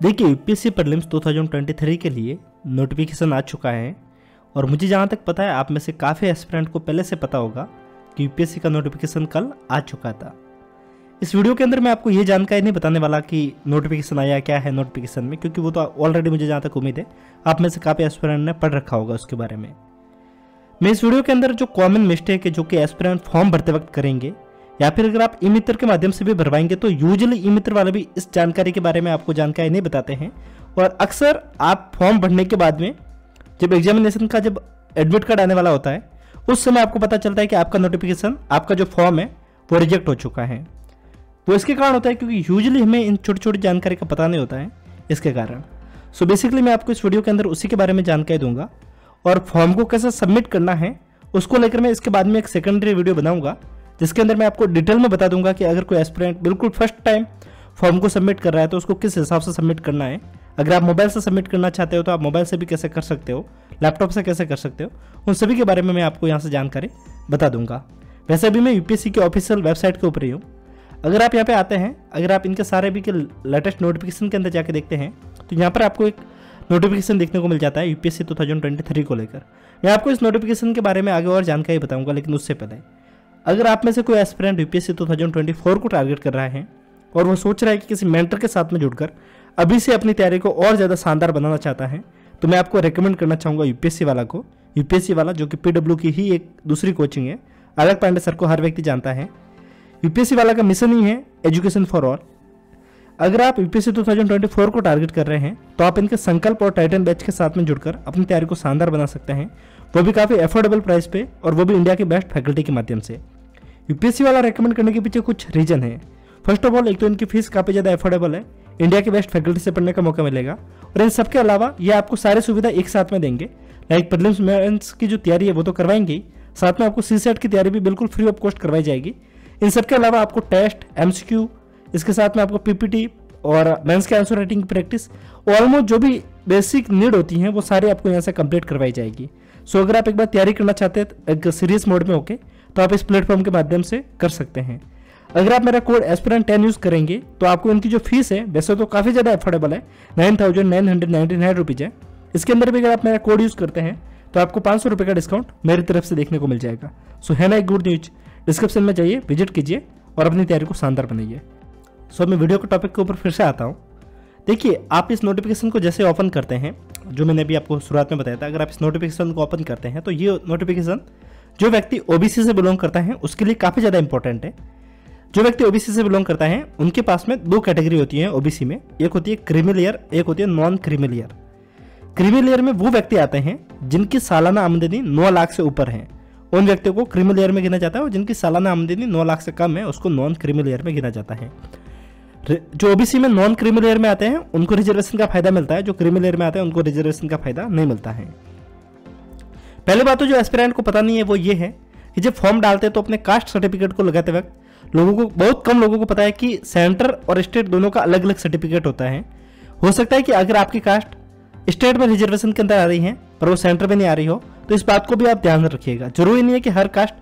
देखिए UPSC prelims 2023 के लिए नोटिफिकेशन आ चुका है और मुझे जहाँ तक पता है आप में से काफ़ी एस्पिरेंट को पहले से पता होगा कि यूपीएससी का नोटिफिकेशन कल आ चुका था। इस वीडियो के अंदर मैं आपको ये जानकारी नहीं बताने वाला कि नोटिफिकेशन आया क्या है नोटिफिकेशन में, क्योंकि वो तो ऑलरेडी मुझे जहाँ तक उम्मीद है आप में से काफ़ी एस्पिरेंट ने पढ़ रखा होगा उसके बारे में। मैं इस वीडियो के अंदर जो कॉमन मिस्टेक है जो कि एस्पिरेंट फॉर्म भरते वक्त करेंगे या फिर अगर आप ई मित्र के माध्यम से भी भरवाएंगे तो यूजुअली ई मित्र वाले भी इस जानकारी के बारे में आपको जानकारी नहीं बताते हैं। और अक्सर आप फॉर्म भरने के बाद में जब एग्जामिनेशन का जब एडमिट कार्ड आने वाला होता है उस समय आपको पता चलता है कि आपका नोटिफिकेशन, आपका जो फॉर्म है वो रिजेक्ट हो चुका है। वो इसके कारण होता है क्योंकि यूजुअली हमें इन छोटी छोटी जानकारी का पता नहीं होता है, इसके कारण। सो बेसिकली मैं आपको इस वीडियो के अंदर उसी के बारे में जानकारी दूंगा और फॉर्म को कैसे सबमिट करना है उसको लेकर मैं इसके बाद में एक सेकेंडरी वीडियो बनाऊंगा जिसके अंदर मैं आपको डिटेल में बता दूंगा कि अगर कोई एस्पिरेंट बिल्कुल फर्स्ट टाइम फॉर्म को सबमिट कर रहा है तो उसको किस हिसाब से सबमिट करना है। अगर आप मोबाइल से सबमिट करना चाहते हो तो आप मोबाइल से भी कैसे कर सकते हो, लैपटॉप से कैसे कर सकते हो, उन सभी के बारे में मैं आपको यहाँ से जानकारी बता दूंगा। वैसे भी मैं यूपीएससी की ऑफिशियल वेबसाइट के ऊपर ही हूँ। अगर आप यहाँ पे आते हैं, अगर आप इनके सारे भी के लेटेस्ट नोटिफिकेशन के अंदर जाके देखते हैं तो यहाँ पर आपको एक नोटिफिकेशन देखने को मिल जाता है यूपीएससी 2023 को लेकर। मैं आपको इस नोटिफिकेशन के बारे में आगे और जानकारी बताऊंगा, लेकिन उससे पहले अगर आप में से कोई एस्पिरेंट यूपीएससी 2024 को टारगेट कर रहा है और वो सोच रहा है कि किसी मेंटर के साथ में जुड़कर अभी से अपनी तैयारी को और ज़्यादा शानदार बनाना चाहता है तो मैं आपको रेकमेंड करना चाहूँगा यूपीएससी वाला को। यूपीएससी वाला जो कि पीडब्ल्यू की ही एक दूसरी कोचिंग है, अलग पांडे सर को हर व्यक्ति जानता है। यूपीएससी वाला का मिशन ही है एजुकेशन फॉर ऑल। अगर आप यूपीएससी 2024 को टारगेट कर रहे हैं तो आप इनके संकल्प और टाइटन बैच के साथ में जुड़कर अपनी तैयारी को शानदार बना सकते हैं, वो भी काफ़ी अफोर्डेबल प्राइस पे और वो भी इंडिया के बेस्ट फैकल्टी के माध्यम से। यूपीएससी वाला रेकमेंड करने के पीछे कुछ रीजन है। फर्स्ट ऑफ ऑल, एक तो इनकी फीस काफ़ी ज़्यादा अफोर्डेबल है, इंडिया के बेस्ट फैकल्टी से पढ़ने का मौका मिलेगा और इन सबके अलावा ये आपको सारी सुविधा एक साथ में देंगे। लाइक प्रीलिम्स मेंस की जो तैयारी है वो तो करवाएंगे ही, साथ में आपको सीसेट की तैयारी भी बिल्कुल फ्री ऑफ कॉस्ट करवाई जाएगी। इन सबके अलावा आपको टेस्ट, एमसीक्यू, इसके साथ में आपको पीपीटी और मेंस के आंसर राइटिंग की प्रैक्टिस, ऑलमोस्ट जो भी बेसिक नीड होती हैं वो सारी आपको यहाँ से कंप्लीट करवाई जाएगी। सो अगर आप एक बार तैयारी करना चाहते हैं एक सीरियस मोड में होके तो आप इस प्लेटफॉर्म के माध्यम से कर सकते हैं। अगर आप मेरा कोड एस्पिरेंट 10 यूज़ करेंगे तो आपको इनकी जो फीस है वैसे तो काफ़ी ज़्यादा अफोर्डेबल है, 9,999 रुपीज़ है। इसके अंदर भी अगर आप मेरा कोड यूज़ करते हैं तो आपको 500 रुपये का डिस्काउंट मेरी तरफ से देखने को मिल जाएगा। सो है ना एक गुड न्यूज, डिस्क्रिप्शन में जाइए, विजिट कीजिए और अपनी तैयारी को शानदार बनाइए। सो मैं वीडियो के टॉपिक के ऊपर फिर से आता हूँ। देखिए आप इस नोटिफिकेशन को जैसे ओपन करते हैं, जो मैंने अभी आपको शुरुआत में बताया था, अगर आप इस नोटिफिकेशन को ओपन करते हैं तो ये नोटिफिकेशन जो व्यक्ति ओबीसी से बिलोंग करता है उसके लिए काफ़ी ज़्यादा इंपॉर्टेंट है। जो व्यक्ति ओबीसी से बिलोंग करता है उनके पास में दो कैटेगरी होती है ओबीसी में, एक होती है क्रीमी लेयर, एक होती है non creamy layer. Creamy layer में वो व्यक्ति आते हैं जिनकी सालाना आमदनी 9 लाख से ऊपर है, उन व्यक्तियों को क्रीमी लेयर में गिना जाता है, और जिनकी सालाना आमदनी 9 लाख से कम है उसको नॉन क्रीमी लेयर में गिना जाता है। जो ओबीसी में नॉन क्रीमी लेयर में आते हैं उनको रिजर्वेशन का फायदा मिलता है, जो क्रीमी लेयर में आते हैं उनको रिजर्वेशन का फायदा नहीं मिलता है। पहली बात तो जो एस्पिरेंट को पता नहीं है वो ये है कि जब फॉर्म डालते हैं तो अपने कास्ट सर्टिफिकेट को लगाते वक्त लोगों को, बहुत कम लोगों को पता है कि सेंटर और स्टेट दोनों का अलग अलग सर्टिफिकेट होता है। हो सकता है कि अगर आपकी कास्ट स्टेट में रिजर्वेशन के अंदर आ रही है पर वो सेंटर में नहीं आ रही हो तो इस बात को भी आप ध्यान में रखिएगा। जरूरी नहीं है कि हर कास्ट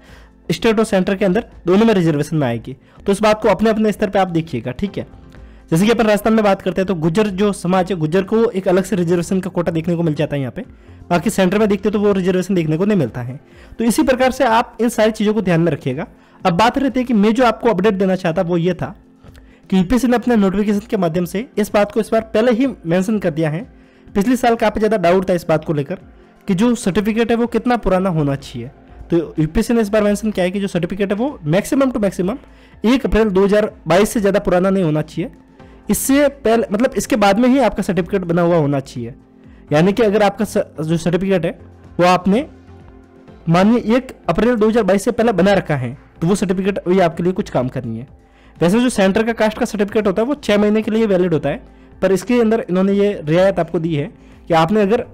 स्टेट और सेंटर के अंदर दोनों में रिजर्वेशन में आएगी, तो इस बात को अपने अपने स्तर पर आप देखिएगा, ठीक है। जैसे कि अपन राजस्थान में बात करते हैं तो गुज्जर जो समाज है, गुज्जर को एक अलग से रिजर्वेशन का कोटा देखने को मिल जाता है यहाँ पे, बाकी सेंटर में देखते तो वो रिजर्वेशन देखने को नहीं मिलता है। तो इसी प्रकार से आप इन सारी चीज़ों को ध्यान में रखिएगा। अब बात रहती है कि मैं जो आपको अपडेट देना चाहता वो ये था कि यूपीएससी ने अपने नोटिफिकेशन के माध्यम से इस बात को इस बार पहले ही मेंशन कर दिया है। पिछले साल काफ़ी ज़्यादा डाउट था इस बात को लेकर कि जो सर्टिफिकेट है वो कितना पुराना होना चाहिए, तो यूपीएससी ने इस बार मेंशन किया है कि जो सर्टिफिकेट है वो मैक्सिमम टू मैक्सिमम 1 अप्रैल 2022 से ज़्यादा पुराना नहीं होना चाहिए। इससे पहले मतलब इसके बाद में ही आपका सर्टिफिकेट बना हुआ होना चाहिए। यानी कि अगर आपका जो सर्टिफिकेट है वो आपने मानिए 1 अप्रैल 2022 से पहले बना रखा है तो वो सर्टिफिकेट अभी आपके लिए कुछ काम करनी है। वैसे जो सेंटर का कास्ट का सर्टिफिकेट होता है वो 6 महीने के लिए वैलिड होता है, पर इसके अंदर इन्होंने ये रियायत आपको दी है कि आपने अगर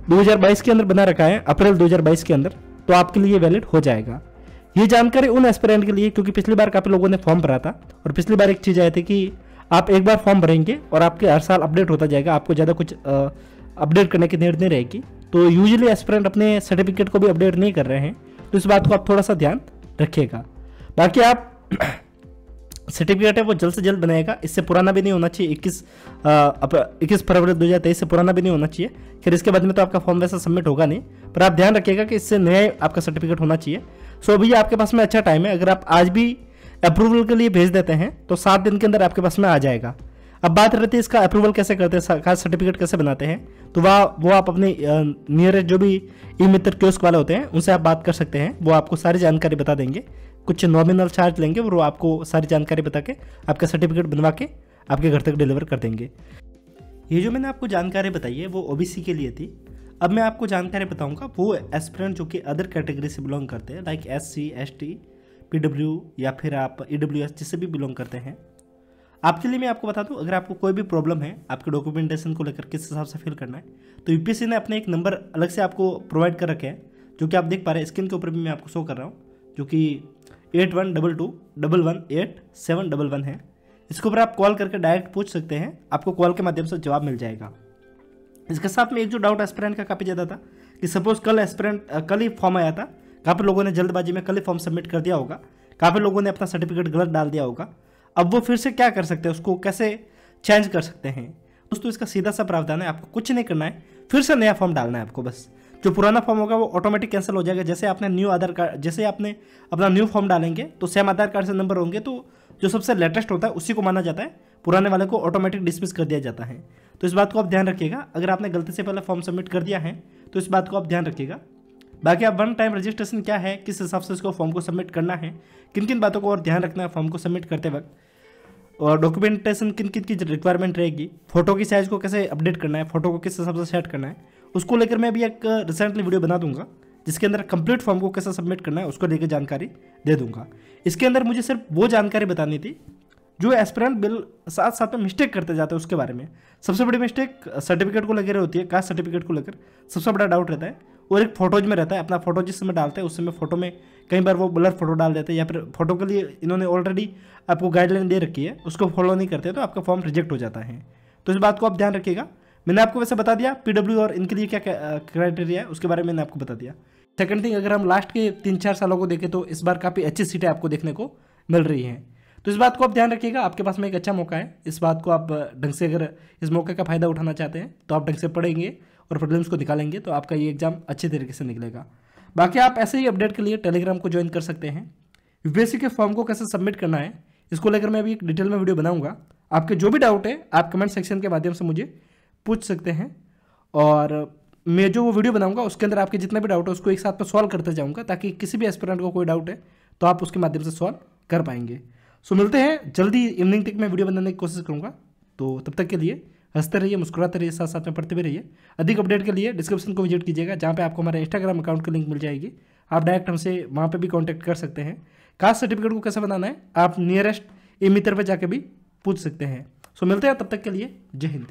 2022 के अंदर बना रखा है, अप्रैल 2022 के अंदर, तो आपके लिए वैलिड हो जाएगा। ये जानकारी उन एस्पिरेंट के लिए, क्योंकि पिछली बार काफ़ी लोगों ने फॉर्म भरा था और पिछली बार एक चीज़ आई थी कि आप एक बार फॉर्म भरेंगे और आपके हर साल अपडेट होता जाएगा, आपको ज़्यादा कुछ अपडेट करने की नीड नहीं रहेगी। तो यूजुअली एस्पिरेंट अपने सर्टिफिकेट को भी अपडेट नहीं कर रहे हैं, तो इस बात को आप थोड़ा सा ध्यान रखिएगा। बाकी आप सर्टिफिकेट है वो जल्द से जल्द बनाएगा, इससे पुराना भी नहीं होना चाहिए। 21 फरवरी 2023 से पुराना भी नहीं होना चाहिए। फिर इसके बाद में तो आपका फॉर्म वैसा सबमिट होगा नहीं, पर आप ध्यान रखिएगा कि इससे नया आपका सर्टिफिकेट होना चाहिए। सो अभी आपके पास में अच्छा टाइम है, अगर आप आज भी अप्रूवल के लिए भेज देते हैं तो 7 दिन के अंदर आपके पास में आ जाएगा। अब बात रहती है इसका अप्रूवल कैसे करते हैं, खास सर्टिफिकेट कैसे बनाते हैं, तो वो आप अपने नियरेस्ट जो भी ई मित्र कियोस्क वाले होते हैं उनसे आप बात कर सकते हैं। वो आपको सारी जानकारी बता देंगे, कुछ नॉमिनल चार्ज लेंगे और वो आपको सारी जानकारी बता के आपका सर्टिफिकेट बनवा के आपके घर तक डिलीवर कर देंगे। ये जो मैंने आपको जानकारी बताई है वो ओबीसी के लिए थी। अब मैं आपको जानकारी बताऊंगा वो एस्पिरेंट जो कि अदर कैटेगरी से बिलोंग करते हैं, लाइक SC ST PW या फिर आप EWS जिससे भी बिलोंग करते हैं। आपके लिए मैं आपको बता दूं, अगर आपको कोई भी प्रॉब्लम है आपके डॉक्यूमेंटेशन को लेकर किस हिसाब से फिल करना है, तो यूपीएससी ने अपने एक नंबर अलग से आपको प्रोवाइड कर रखे हैं, जो कि आप देख पा रहे हैं स्क्रीन के ऊपर भी मैं आपको शो कर रहा हूँ, जो कि 8122118711 है। इसके ऊपर आप कॉल करके डायरेक्ट पूछ सकते हैं, आपको कॉल के माध्यम से जवाब मिल जाएगा। इसके साथ में एक जो डाउट एस्पिरेंट का काफ़ी ज़्यादा था कि सपोज कल ही फॉर्म आया था, काफ़ी लोगों ने जल्दबाजी में कल ही फॉर्म सबमिट कर दिया होगा, काफ़ी लोगों ने अपना सर्टिफिकेट गलत डाल दिया होगा। अब वो फिर से क्या कर सकते हैं, उसको कैसे चेंज कर सकते हैं दोस्तों, इसका सीधा सा प्रावधान है, आपको कुछ नहीं करना है, फिर से नया फॉर्म डालना है आपको। बस जो पुराना फॉर्म होगा वो ऑटोमेटिक कैंसिल हो जाएगा। जैसे आपने न्यू आधार कार्ड, जैसे आपने अपना न्यू फॉर्म डालेंगे तो सेम आधार कार्ड से नंबर होंगे, तो जो सबसे लेटेस्ट होता है उसी को माना जाता है, पुराने वाले को ऑटोमेटिक डिसमिस कर दिया जाता है। तो इस बात को आप ध्यान रखिएगा, अगर आपने गलती से पहले फॉर्म सबमिट कर दिया है तो इस बात को आप ध्यान रखिएगा। बाकी आप वन टाइम रजिस्ट्रेशन क्या है, किस हिसाब से इसको फॉर्म को सबमिट करना है, किन किन बातों को और ध्यान रखना है फॉर्म को सबमिट करते वक्त, और डॉक्यूमेंटेशन किन किन की रिक्वायरमेंट रहेगी, फोटो की साइज़ को कैसे अपडेट करना है, फोटो को किस हिसाब से सेट करना है, उसको लेकर मैं अभी एक रिसेंटली वीडियो बना दूंगा जिसके अंदर कंप्लीट फॉर्म को कैसे सबमिट करना है उसको लेकर जानकारी दे दूंगा। इसके अंदर मुझे सिर्फ वो जानकारी बतानी थी जो एस्पिरेंट बिल साथ साथ में मिस्टेक करते जाते हैं उसके बारे में। सबसे बड़ी मिस्टेक सर्टिफिकेट को लेकर होती है, कास्ट सर्टिफिकेट को लेकर सबसे बड़ा डाउट रहता है, और एक फोटोज में रहता है। अपना फोटो जिस समय डालते हैं उस समय फोटो में कई बार वो ब्लर फोटो डाल देते हैं, या फिर फोटो के लिए इन्होंने ऑलरेडी आपको गाइडलाइन दे रखी है, उसको फॉलो नहीं करते तो आपका फॉर्म रिजेक्ट हो जाता है। तो इस बात को आप ध्यान रखिएगा। मैंने आपको वैसे बता दिया PW और इनके लिए क्या क्राइटेरिया है उसके बारे में मैंने आपको बता दिया। सेकंड थिंग, अगर हम लास्ट के 3-4 सालों को देखें तो इस बार काफ़ी अच्छी सीटें आपको देखने को मिल रही हैं। तो इस बात को आप ध्यान रखिएगा, आपके पास में एक अच्छा मौका है। इस बात को आप ढंग से, अगर इस मौके का फ़ायदा उठाना चाहते हैं तो आप ढंग से पढ़ेंगे और प्रॉब्लम्स को निकालेंगे तो आपका ये एग्जाम अच्छे तरीके से निकलेगा। बाकी आप ऐसे ही अपडेट के लिए टेलीग्राम को ज्वाइन कर सकते हैं। यूपीएससी के फॉर्म को कैसे सबमिट करना है इसको लेकर मैं अभी एक डिटेल में वीडियो बनाऊंगा। आपके जो भी डाउट है आप कमेंट सेक्शन के माध्यम से मुझे पूछ सकते हैं, और मैं जो वो वीडियो बनाऊंगा उसके अंदर आपके जितने भी डाउट है उसको एक साथ में सॉल्व करते जाऊंगा, ताकि किसी भी एस्पिरेंट को कोई डाउट है तो आप उसके माध्यम से सॉल्व कर पाएंगे। सो मिलते हैं जल्दी, इवनिंग तक मैं वीडियो बनाने की कोशिश करूँगा। तो तब तक के लिए हंसते रहिए, मुस्कुराते रहिए, साथ साथ में पढ़ते भी रहिए। अधिक अपडेट के लिए डिस्क्रिप्शन को विजिट कीजिएगा, जहाँ पे आपको हमारे इंस्टाग्राम अकाउंट की लिंक मिल जाएगी। आप डायरेक्ट हमसे वहाँ पे भी कांटेक्ट कर सकते हैं। कास्ट सर्टिफिकेट को कैसे बनाना है आप नियरेस्ट ई मित्र पर जाके भी पूछ सकते हैं। सो मिलते हैं, तब तक के लिए जय हिंद।